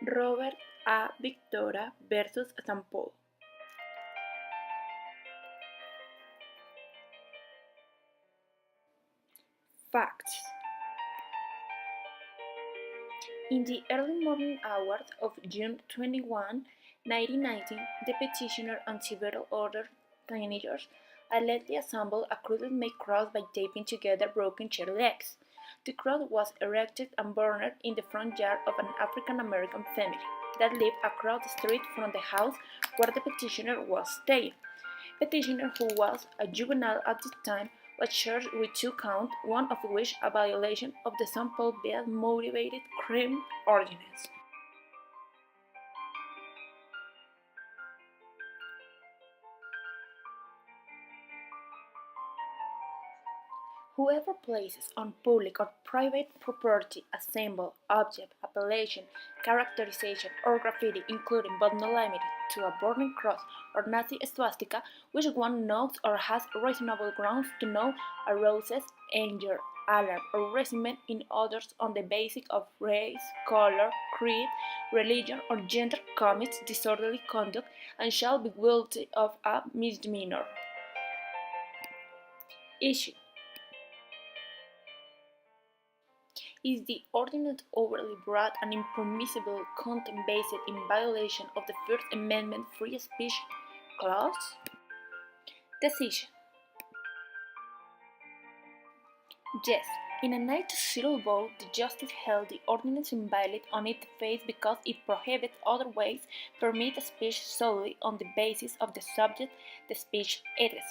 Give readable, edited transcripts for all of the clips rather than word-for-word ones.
Robert A. Victoria versus St. Paul. Facts. In the early morning hours of June 21, 1919, the petitioner and several other teenagers allegedly assembled a crudely-made cross by taping together broken chair legs. The cross was erected and burned in the front yard of an African-American family that lived across the street from the house where the petitioner was staying. Petitioner, who was a juvenile at the time, was charged with 2 counts, one of which a violation of the St. Paul motivated crime ordinance. Whoever places on public or private property a symbol, object, appellation, characterization, or graffiti, including but not limited to a burning cross or Nazi swastika, which one knows or has reasonable grounds to know arouses anger, alarm, or resentment in others on the basis of race, color, creed, religion, or gender, commits disorderly conduct and shall be guilty of a misdemeanor. Issue. Is the ordinance overly broad and impermissible content based in violation of the First Amendment free speech clause? Decision. Yes, in a 9-0 vote, the justice held the ordinance invalid on its face because it prohibits otherwise permitted speech solely on the basis of the subject the speech is.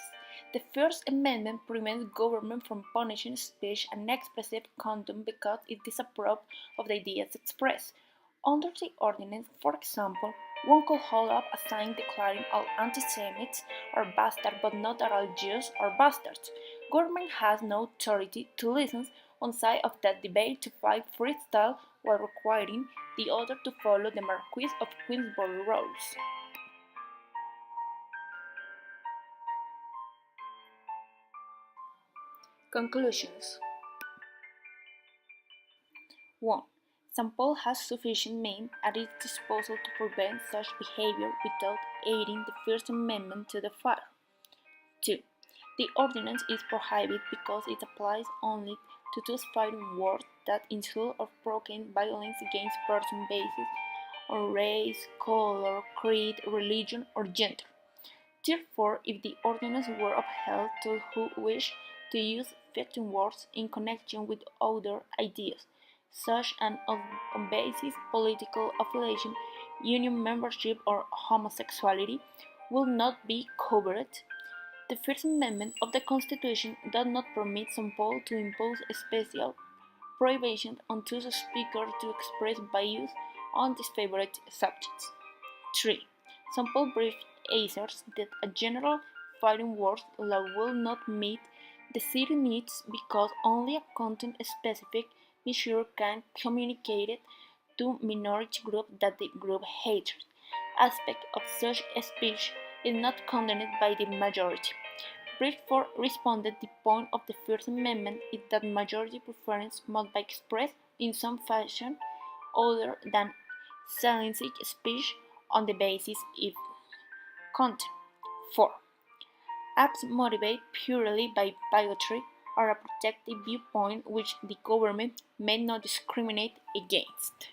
The First Amendment prevents government from punishing speech and expressive conduct because it disapproves of the ideas expressed. Under the ordinance, for example, one could hold up a sign declaring all anti-Semites are bastards but not that all Jews are bastards. Government has no authority to listen on side of that debate to fight freestyle while requiring the other to follow the Marquis of Queensberry rules. Conclusions. 1. St. Paul has sufficient means at its disposal to prevent such behavior without aiding the First Amendment to the fire. 2. The ordinance is prohibited because it applies only to those fighting words that insult or provoke violence against persons based on race, color, creed, religion, or gender. Therefore, if the ordinance were upheld, those who wish to use fighting words in connection with other ideas, such as on basis political affiliation, union membership, or homosexuality, will not be covered. The First Amendment of the Constitution does not permit St. Paul to impose a special prohibition on those speakers to express views on disfavored subjects. 3. St. Paul briefed asserts that a general fighting words law will not meet the city needs because only a content-specific measure can communicate it to minority groups that the group hatred. Aspect of such speech is not condemned by the majority. Bradford responded the point of the First Amendment is that majority preference must be expressed in some fashion other than silencing speech on the basis of content. 4. Acts motivated purely by bigotry are a protected viewpoint which the government may not discriminate against.